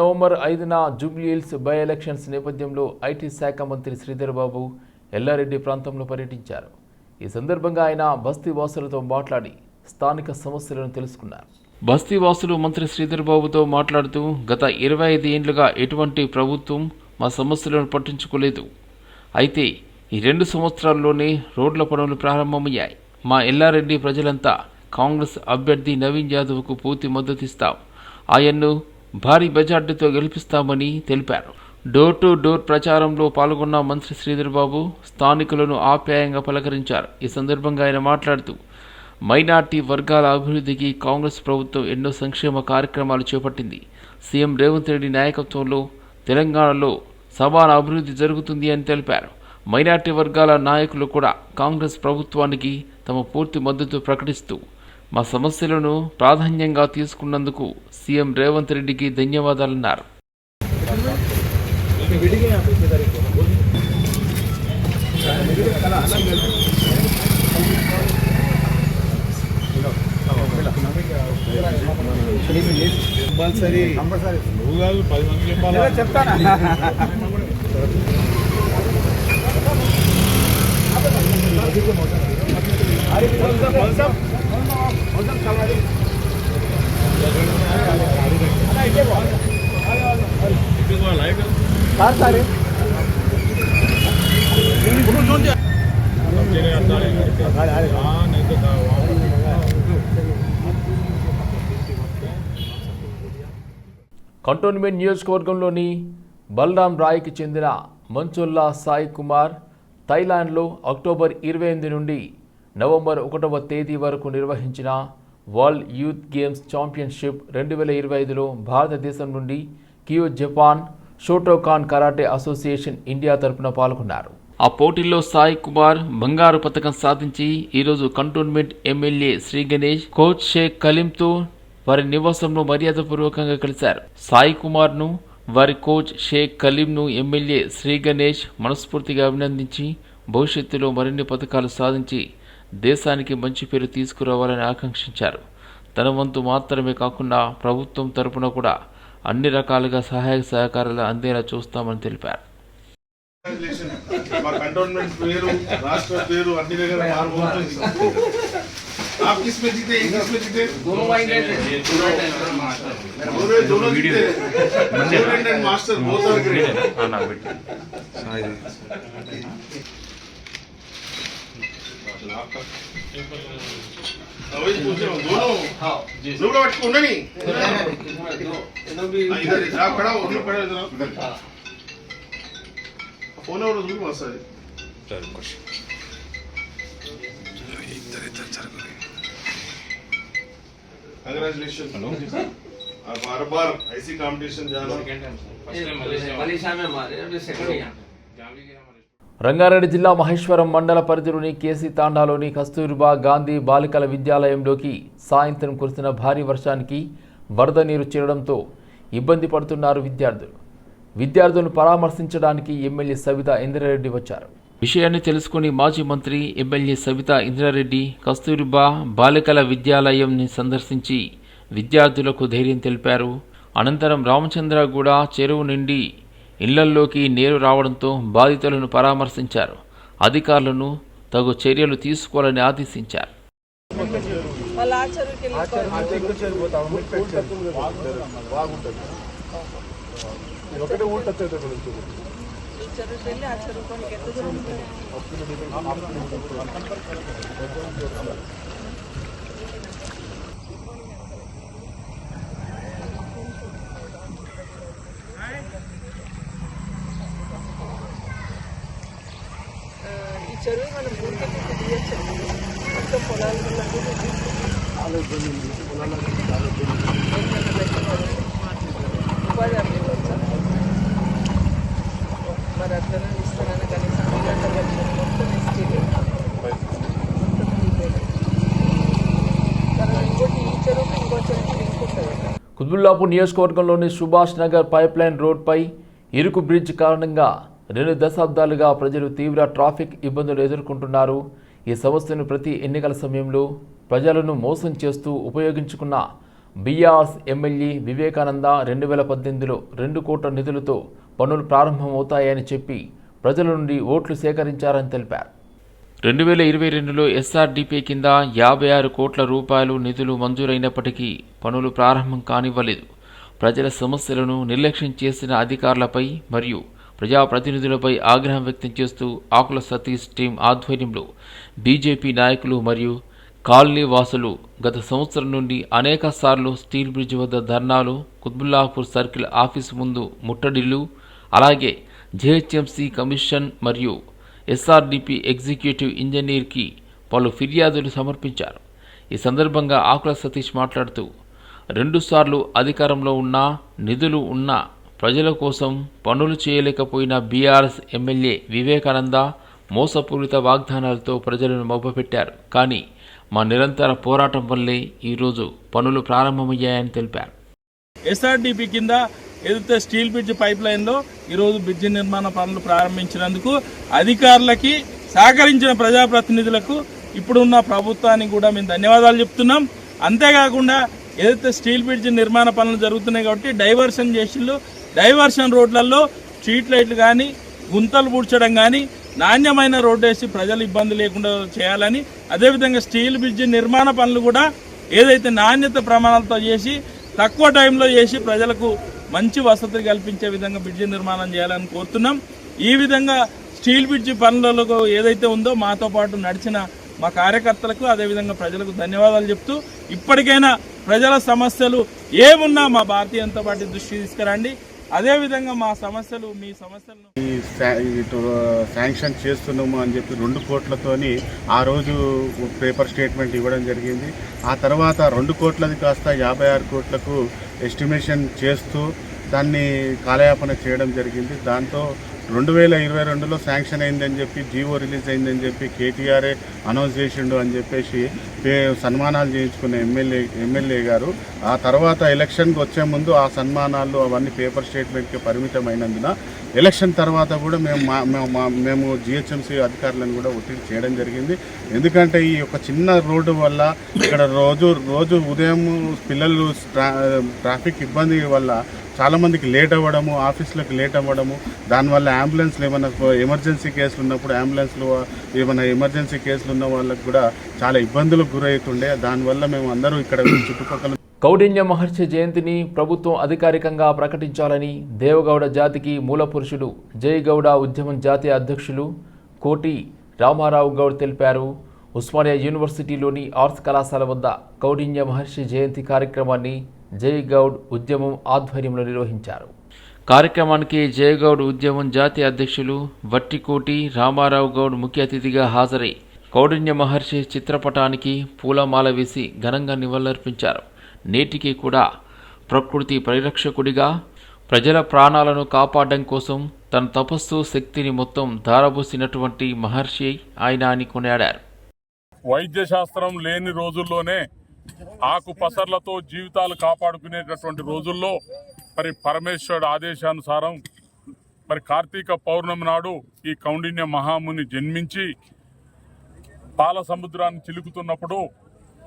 November 5న Jubilee Hills by elections నేపథ్యంలో IT శాఖ మంత్రి శ్రీధర్ బాబు ఎల్లారెడ్డి ప్రాంతంలో పర్యటించారు. ఈ సందర్భంగా ఆయన బస్తీ వాసులతో మాట్లాడి స్థానిక సమస్యలను తెలుసుకున్నారు. బస్తీ వాసులు మంత్రి శ్రీధర్ బాబుతో మాట్లాడుతూ గత 25 ఏళ్లుగా ఎటువంటి ప్రభుత్వం మా సమస్యలను పట్టించుకోలేదు. అయితే ఈ 2 సంవత్సరాల్లోనే రోడ్ల పనులు ప్రారంభమయ్యాయి. మా ఎల్లారెడ్డి ప్రజలంతా కాంగ్రెస్ అభ్యర్థి నవీన్ యాదవ్కు పూర్తి మద్దతిస్తాం. ఆయన్ను భారీ మెజార్టీతో గెలిపిస్తామని తెలిపారు. డోర్ టు డోర్ ప్రచారంలో పాల్గొన్న మంత్రి శ్రీధర్ బాబు స్థానికులను ఆప్యాయంగా పలకరించారు. ఈ సందర్భంగా ఆయన మాట్లాడుతూ మైనార్టీ వర్గాల అభివృద్ధికి కాంగ్రెస్ ప్రభుత్వం ఎన్నో సంక్షేమ కార్యక్రమాలు చేపట్టింది. సీఎం రేవంత్ రెడ్డి నాయకత్వంలో తెలంగాణలో సమాన అభివృద్ధి జరుగుతుంది అని తెలిపారు. మైనార్టీ వర్గాల నాయకులు కూడా కాంగ్రెస్ ప్రభుత్వానికి తమ పూర్తి మద్దతు ప్రకటిస్తూ మా సమస్యలను ప్రాధాన్యంగా తీసుకున్నందుకు సీఎం రేవంత్ రెడ్డికి ధన్యవాదాలన్నారు. కంటోన్మెంట్ నియోజకవర్గంలోని బలరాం రాయ్కి చెందిన మంచొల్లా సాయి కుమార్ థాయిలాండ్లో అక్టోబర్ 28 నుండి నవంబర్ 1వ తేదీ వరకు నిర్వహించిన వరల్డ్ యూత్ గేమ్స్ ఛాంపియన్షిప్ 2025లో భారతదేశం నుండి Kiyo Japan Shotokan karate association India తరపున పాల్గొన్నారు. ఆ పోటీల్లో సాయి కుమార్ బంగారు పతకం సాధించి ఈరోజు cantonment MLA Shri Ganesh, coach Sheikh కలీంతో వారి నివాసంలో మర్యాదపూర్వకంగా కలిశారు. సాయి కుమార్ను, వారి కోచ్ షేక్ కలీంను ఎమ్మెల్యే శ్రీ గణేష్ మనస్ఫూర్తిగా అభినందించి భవిష్యత్తులో మరిన్ని పథకాలు సాధించి దేశానికి మంచి పేరు తీసుకురావాలని ఆకాంక్షించారు. తన వంతు మాత్రమే కాకుండా ప్రభుత్వం తరపున కూడా అన్ని రకాలుగా సహాయ సహకారాలు అందేలా చూస్తామని తెలిపారు. आप किस में जीते, किस में जीते? दोनों जीते। Student and master both are great. हां ना बेटा अभी पूछे दोनों हां जी लोग पట్టుకున్నా नहीं दोनों भी इधर आप खड़ा हो खड़ा इधर हां फोन और दूर मत सारे चल कुछ इधर इधर चल कंग्रेचुलेशन हेलो आप बार ऐसी कंपटीशन जाना मलेशिया में हमारे सेकंड यहां రంగారెడ్డి జిల్లా మహేశ్వరం మండల పరిధిలోని కేసీ తాండాలోని కస్తూర్బా గాంధీ బాలికల విద్యాలయంలోకి సాయంత్రం కురిసిన భారీ వర్షానికి వరద నీరు చేరడంతో ఇబ్బంది పడుతున్నారు విద్యార్థులను పరామర్శించడానికి ఎమ్మెల్యే సవితా ఇంద్రారెడ్డి వచ్చారు. విషయాన్ని తెలుసుకుని మాజీ మంత్రి ఎమ్మెల్యే సవితా ఇంద్రారెడ్డి కస్తూర్బా బాలికల విద్యాలయంని సందర్శించి విద్యార్థులకు ధైర్యం తెలిపారు. అనంతరం రామచంద్రగూడ చెరువు నుండి ఇళ్లల్లోకి నీరు రావడంతో బాధితులను పరామర్శించారు. అధికారులను తగు చర్యలు తీసుకోవాలని ఆదేశించారు. చెరువు మనం ఊరికెళ్ళి తీయచ్చండి. మొత్తం పొలాలు ఉపాధి అవ్వచ్చు. మరి అట్లనే ఇస్తానని కనీసం మొత్తం ఇస్తే ఇంకోటి ఈ చెరువుకి ఇంకో చెరువుకి లింక్ ఉంటుంది. కుత్బుల్లాపూర్ నియోజకవర్గంలోని సుభాష్ నగర్ పైప్లైన్ రోడ్పై ఇరుకు బ్రిడ్జ్ కారణంగా 2 దశాబ్దాలుగా ప్రజలు తీవ్ర ట్రాఫిక్ ఇబ్బందులు ఎదుర్కొంటున్నారు. ఈ సమస్యను ప్రతి ఎన్నికల సమయంలో ప్రజలను మోసం చేస్తూ ఉపయోగించుకున్న బీఆర్ఎస్ ఎమ్మెల్యే వివేకానంద 2018లో 2 కోట్ల నిధులతో పనులు ప్రారంభమవుతాయని చెప్పి ప్రజల నుండి ఓట్లు సేకరించారని తెలిపారు. 2022లో ఎస్ఆర్డీపీ కింద 56 కోట్ల రూపాయలు నిధులు మంజూరైనప్పటికీ పనులు ప్రారంభం కానివ్వలేదు. ప్రజల సమస్యలను నిర్లక్ష్యం చేసిన అధికారులపై మరియు ప్రజాప్రతినిధులపై ఆగ్రహం వ్యక్తం చేస్తూ ఆకుల సతీష్ టీం ఆధ్వర్యంలో బీజేపీ నాయకులు మరియు కాలనీ వాసులు గత సంవత్సరం నుండి అనేక సార్లు స్టీల్ బ్రిడ్జ్ వద్ద ధర్నాలు, కుత్బుల్లాపూర్ సర్కిల్ ఆఫీసు ముందు ముట్టడిల్లు, అలాగే జీహెచ్ఎంసీ కమిషన్ మరియు ఎస్ఆర్డీపీ ఎగ్జిక్యూటివ్ ఇంజనీర్కి పలు ఫిర్యాదులు సమర్పించారు. ఈ సందర్భంగా ఆకుల సతీష్ మాట్లాడుతూ 2 సార్లు అధికారంలో ఉన్నా, నిధులు ఉన్నా ప్రజల కోసం పనులు చేయలేకపోయిన బీఆర్ఎస్ ఎమ్మెల్యే వివేకానంద మోసపూరిత వాగ్దానాలతో ప్రజలను మభ్యపెట్టారు. కానీ మా నిరంతర పోరాటం వల్లే ఈరోజు పనులు ప్రారంభమయ్యాయని తెలిపారు. ఎస్ఆర్డీపీ కింద ఏదైతే స్టీల్ బ్రిడ్జ్ పైప్ లైన్లో ఈరోజు బ్రిడ్జి నిర్మాణ పనులు ప్రారంభించినందుకు అధికారులకి సహకరించిన ప్రజాప్రతినిధులకు ఇప్పుడున్న ప్రభుత్వానికి కూడా మేము ధన్యవాదాలు చెప్తున్నాం. అంతేకాకుండా ఏదైతే స్టీల్ బ్రిడ్జ్ నిర్మాణ పనులు జరుగుతున్నాయి కాబట్టి డైవర్షన్ చేసిళ్ళు, డైవర్షన్ రోడ్లలో స్ట్రీట్ లైట్లు కానీ గుంతలు పూడ్చడం కానీ నాణ్యమైన రోడ్డు వేసి ప్రజలు ఇబ్బంది లేకుండా చేయాలని, అదేవిధంగా స్టీల్ బ్రిడ్జ్ నిర్మాణ పనులు కూడా ఏదైతే నాణ్యత ప్రమాణాలతో చేసి తక్కువ టైంలో చేసి ప్రజలకు మంచి వసతులు కల్పించే విధంగా బ్రిడ్జి నిర్మాణం చేయాలని కోరుతున్నాం. ఈ విధంగా స్టీల్ బ్రిడ్జి పనులలో ఏదైతే ఉందో మాతో పాటు నడిచిన మా కార్యకర్తలకు అదేవిధంగా ప్రజలకు ధన్యవాదాలు చెప్తూ ఇప్పటికైనా ప్రజల సమస్యలు ఏమున్నా మా భారతీయ జనతా పార్టీ దృష్టికి తీసుకురండి. అదేవిధంగా మా సమస్యలు మీ సమస్యలను శాంక్షన్ చేస్తున్నాము అని చెప్పి 2 కోట్లతోని ఆ రోజు పేపర్ స్టేట్మెంట్ ఇవ్వడం జరిగింది. ఆ తర్వాత 2 కోట్లది కాస్త 56 కోట్లకు ఎస్టిమేషన్ చేస్తూ దాన్ని కాలయాపన చేయడం జరిగింది. దాంతో 2022లో శాంక్షన్ అయిందని చెప్పి జీవో రిలీజ్ అయిందని చెప్పి కేటీఆర్ఏ అనౌన్స్ చేసిండు అని చెప్పేసి సన్మానాలు చేయించుకున్న ఎమ్మెల్యే గారు ఆ తర్వాత ఎలక్షన్కి వచ్చే ముందు ఆ సన్మానాలు అవన్నీ పేపర్ స్టేట్మెంట్కి పరిమితమైనందున ఎలక్షన్ తర్వాత కూడా మేము జిహెచ్ఎంసీ అధికారులను కూడా ఒత్తిడి చేయడం జరిగింది. ఎందుకంటే ఈ యొక్క చిన్న రోడ్డు వల్ల ఇక్కడ రోజు ఉదయం పిల్లలు ట్రాఫిక్ ఇబ్బంది వల్ల చాలామందికి లేట్ అవ్వడము, ఆఫీసులకు లేట్ అవ్వడము, దానివల్ల అంబులెన్స్లు ఏమైనా ఎమర్జెన్సీ కేసులు ఉన్నప్పుడు ఏమైనా ఎమర్జెన్సీ కేసులు ఉన్న వాళ్ళకు కూడా చాలా ఇబ్బందులకు గురవుతుండే. దానివల్ల మేము అందరూ ఇక్కడ చుట్టుపక్కల కౌండిన్య మహర్షి జయంతిని ప్రభుత్వం అధికారికంగా ప్రకటించాలని దేవగౌడ జాతికి మూలపురుషుడు జయగౌడ ఉద్యమం జాతీయ అధ్యక్షులు కోటి రామారావు గౌడ్ తెలిపారు. ఉస్మానియా యూనివర్సిటీలోని ఆర్ట్స్ కళాశాల వద్ద కౌండిన్య మహర్షి జయంతి కార్యక్రమాన్ని జయగౌడ్ ఉద్యమం ఆధ్వర్యంలో నిర్వహించారు. కార్యక్రమానికి జయగౌడ్ ఉద్యమం జాతీయ అధ్యక్షులు వట్టికోటి రామారావు గౌడ్ ముఖ్య అతిథిగా హాజరై కౌండిన్య మహర్షి చిత్రపటానికి పూలమాల వేసి ఘనంగా నివాళులర్పించారు. నేటికి కూడా ప్రకృతి పరిరక్షకుడిగా ప్రజల ప్రాణాలను కాపాడడం కోసం తన తపస్సు శక్తిని మొత్తం ధారబోసినటువంటి మహర్షి ఆయన అని కొనియాడారు. వైద్య శాస్త్రం లేని రోజుల్లోనే ఆకు పసర్లతో జీవితాలు కాపాడుకునేటటువంటి రోజుల్లో మరి పరమేశ్వరుడు ఆదేశానుసారం మరి కార్తీక పౌర్ణమి నాడు ఈ కౌండిన్య మహాముని జన్మించి పాల సముద్రాన్ని చిలుకుతున్నప్పుడు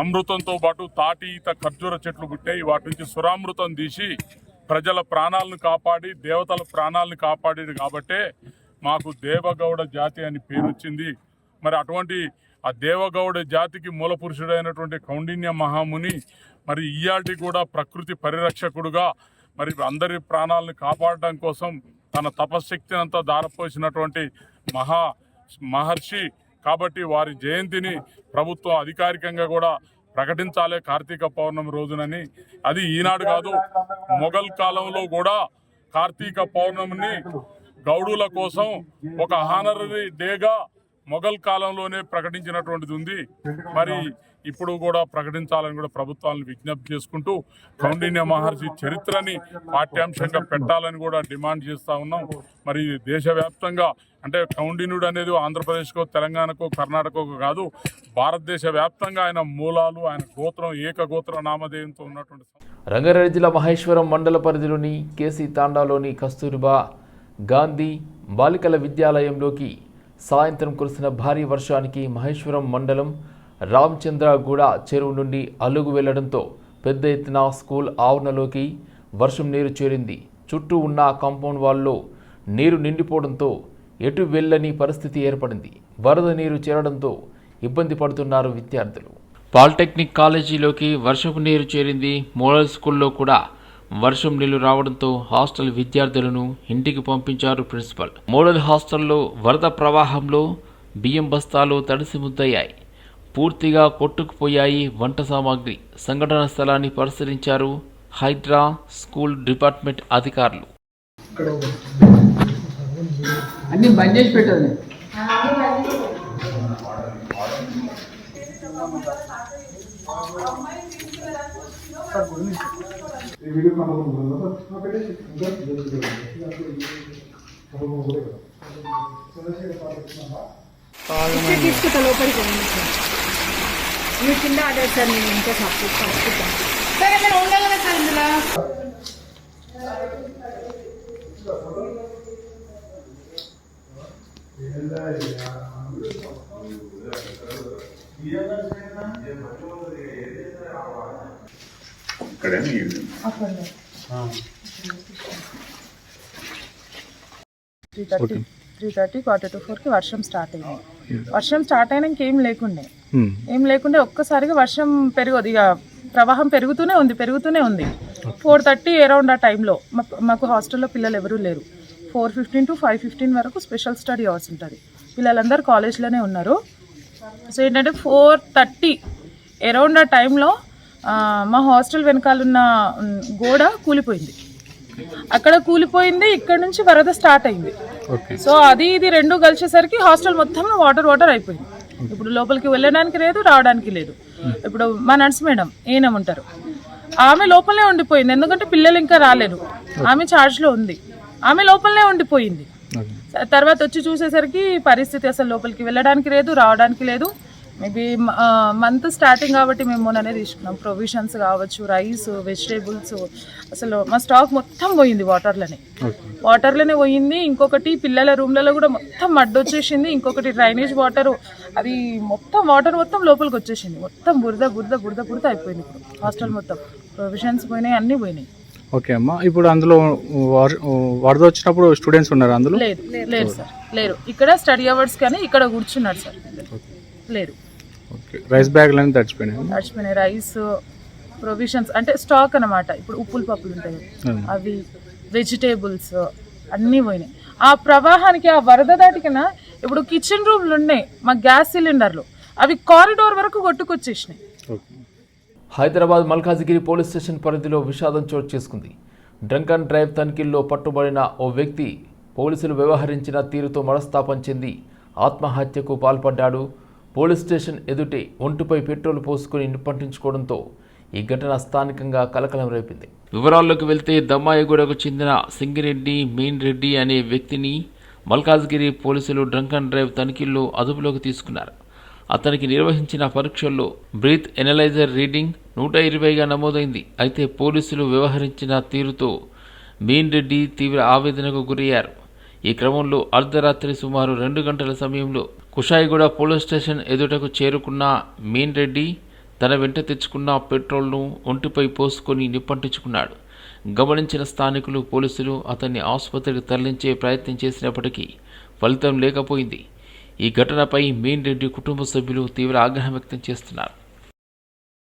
అమృతంతో పాటు తాటి ఈత ఖర్జూర చెట్లు పుట్టాయి. వాటి నుంచి సురామృతం తీసి ప్రజల ప్రాణాలను కాపాడి దేవతల ప్రాణాలను కాపాడేది కాబట్టే మాకు దేవగౌడ జాతి అని పేరు వచ్చింది. మరి అటువంటి ఆ దేవగౌడ జాతికి మూలపురుషుడైనటువంటి కౌండిన్య మహాముని మరి ఇయాల్టి కూడా ప్రకృతి పరిరక్షకుడుగా మరి అందరి ప్రాణాలను కాపాడడం కోసం తన తపశ్శక్తిని అంతా దారపోసినటువంటి మహర్షి కాబట్టి వారి జయంతిని ప్రభుత్వం అధికారికంగా కూడా ప్రకటించాలి కార్తీక పౌర్ణమి రోజునని. అది ఈనాడు కాదు, మొఘల్ కాలంలో కూడా కార్తీక పౌర్ణమిని గౌడుల కోసం ఒక హానరీ డేగా మొఘల్ కాలంలోనే ప్రకటించినటువంటిది ఉంది. మరి ఇప్పుడు కూడా ప్రకటించాలని కూడా ప్రభుత్వాలను విజ్ఞప్తి చేసుకుంటూ కౌండిన్య మహర్షి చరిత్రని పాఠ్యాంశంగా పెట్టాలని కూడా డిమాండ్ చేస్తూ ఉన్నాం. మరి దేశవ్యాప్తంగా అంటే కౌండిన్యుడు అనేది ఆంధ్రప్రదేశ్కో తెలంగాణకో కర్ణాటకకో కాదు, భారతదేశ వ్యాప్తంగా ఆయన మూలాలు ఆయన గోత్రం ఏకగోత్ర నామధేయంతో ఉన్నటువంటి. రంగారెడ్డి జిల్లా మహేశ్వరం మండల పరిధిలోని కేసీ తాండాలోని కస్తూర్బా గాంధీ బాలికల విద్యాలయంలోకి సాయంత్రం కురిసిన భారీ వర్షానికి మహేశ్వరం మండలం రామచంద్రగూడ చెరువు నుండి అలుగు వెళ్లడంతో పెద్ద ఎత్తున స్కూల్ ఆవరణలోకి వర్షం నీరు చేరింది. చుట్టూ ఉన్న కాంపౌండ్ వాల్లో నీరు నిండిపోవడంతో ఎటు వెళ్ళని పరిస్థితి ఏర్పడింది. వరద నీరు చేరడంతో ఇబ్బంది పడుతున్నారు విద్యార్థులు. పాలిటెక్నిక్ కాలేజీలోకి వర్షపు నీరు చేరింది. మోడల్ స్కూల్లో కూడా వర్షం నీళ్లు రావడంతో హాస్టల్ విద్యార్థులను ఇంటికి పంపించారు ప్రిన్సిపల్. మోడల్ హాస్టల్లో వరద ప్రవాహంలో బియ్యం బస్తాలు తడిసి ముద్దయ్యాయి. పూర్తిగా కొట్టుకుపోయాయి వంట సామాగ్రి. సంఘటన స్థలాన్ని పరిశీలించారు హైడ్రా స్కూల్ డిపార్ట్మెంట్ అధికారులు. అన్ని బంద్ చేసి పెట్టాలి. తీసుకుంటా లోపలికి మీ కింద అదే సార్ నేను ఇంకా సపోర్ట్ సరే నేను ఉండగలను సార్ ఇందులో. త్రీ 3:30 వర్షం స్టార్ట్ అయింది. వర్షం స్టార్ట్ అయినా ఇంకేం లేకుండే ఒక్కసారిగా వర్షం పెరగదు. ఇక ప్రవాహం పెరుగుతూనే ఉంది. 4:30 అరౌండ్ ఆ టైంలో మాకు హాస్టల్లో పిల్లలు ఎవరూ లేరు. 4:15 to 5:15 వరకు స్పెషల్ స్టడీ అవర్స్ ఉంటుంది. పిల్లలందరూ కాలేజ్లోనే ఉన్నారు. సో ఏంటంటే 4:30 అరౌండ్ ఆ టైంలో మా హాస్టల్ వెనకాలన్న గోడ కూలిపోయింది. అక్కడ కూలిపోయింది, ఇక్కడ నుంచి వరద స్టార్ట్ అయింది. సో అది ఇది రెండు కలిసేసరికి హాస్టల్ మొత్తం వాటర్ అయిపోయింది. ఇప్పుడు లోపలికి వెళ్ళడానికి లేదు, రావడానికి లేదు. ఇప్పుడు మా నర్స్ మేడం ఉంటారు, ఆమె లోపలనే ఉండిపోయింది. ఎందుకంటే పిల్లలు ఇంకా రాలేరు, ఆమె ఛార్జ్లో ఉంది, ఆమె లోపలనే ఉండిపోయింది. తర్వాత వచ్చి చూసేసరికి పరిస్థితి అసలు లోపలికి వెళ్ళడానికి లేదు, రావడానికి లేదు. మేబీ మంత్ స్టార్టింగ్ కాబట్టి మేము మొన్ననే తీసుకున్నాం. ప్రొవిజన్స్ కావచ్చు, రైస్, వెజిటేబుల్స్, అసలు మా స్టాక్ మొత్తం పోయింది వాటర్లోనే పోయింది. ఇంకొకటి పిల్లల రూమ్లలో కూడా మొత్తం మడ్ వచ్చేసింది. ఇంకొకటి డ్రైనేజ్ వాటర్, అది వాటర్ మొత్తం లోపలికి వచ్చేసింది. మొత్తం బురద అయిపోయింది. ఇప్పుడు హాస్టల్ మొత్తం ప్రొవిజన్స్ పోయినాయి, అన్నీ పోయినాయి. ఓకే అమ్మా, ఇప్పుడు అందులో వరద వచ్చినప్పుడు స్టూడెంట్స్ ఉన్నారు అందులో? లేదు సార్, లేరు. ఇక్కడ స్టడీ అవర్స్ కానీ ఇక్కడ కూర్చున్నారు సార్, లేరు. రైస్ బ్యాగ్లు అన్నీ తడిచిపోయినాయి. రైస్, ప్రొవిజన్స్ అంటే స్టాక్ అన్నమాట. ఇప్పుడు ఉప్పులు పప్పులు ఉంటాయి, అవి, వెజిటేబుల్స్ అన్నీ పోయినాయి. ఆ ప్రవాహానికి, ఆ వరద దాటికన్నా ఇప్పుడు కిచెన్ రూమ్లు ఉన్నాయి, మా గ్యాస్ సిలిండర్లు, అవి కారిడార్ వరకు కొట్టుకొచ్చేసినాయి. హైదరాబాద్ మల్కాజిగిరి పోలీస్ స్టేషన్ పరిధిలో విషాదం చోటు చేసుకుంది. డ్రంక్ అండ్ డ్రైవ్ తనిఖీల్లో పట్టుబడిన ఓ వ్యక్తి పోలీసులు వ్యవహరించిన తీరుతో మనస్తాపం చెంది ఆత్మహత్యకు పాల్పడ్డాడు. పోలీస్ స్టేషన్ ఎదుటే ఒంటిపై పెట్రోల్ పోసుకుని నిప్పంటించుకోవడంతో ఈ ఘటన స్థానికంగా కలకలం రేపింది. వివరాల్లోకి వెళ్తే దమ్మాయిగూడకు చెందిన సింగిరెడ్డి మీన్ రెడ్డి అనే వ్యక్తిని మల్కాజ్గిరి పోలీసులు డ్రంక్ అండ్ డ్రైవ్ తనిఖీల్లో అదుపులోకి తీసుకున్నారు. అతనికి నిర్వహించిన పరీక్షల్లో బ్రీత్ ఎనలైజర్ రీడింగ్ 120గా నమోదైంది. అయితే పోలీసులు వ్యవహరించిన తీరుతో మీన్ రెడ్డి తీవ్ర ఆవేదనకు గురయ్యారు. ఈ క్రమంలో అర్ధరాత్రి సుమారు 2 గంటల సమయంలో కుషాయిగూడ పోలీస్ స్టేషన్ ఎదుటకు చేరుకున్న మీన్ రెడ్డి తన వెంట తెచ్చుకున్న పెట్రోల్ను ఒంటిపై పోసుకొని నిప్పంటించుకున్నాడు. గమనించిన స్థానికులు, పోలీసులు అతన్ని ఆసుపత్రికి తరలించే ప్రయత్నం చేసినప్పటికీ ఫలితం లేకపోయింది. ఈ ఘటనపై మీన్ రెడ్డి కుటుంబ సభ్యులు తీవ్ర ఆగ్రహం వ్యక్తం చేస్తున్నారు.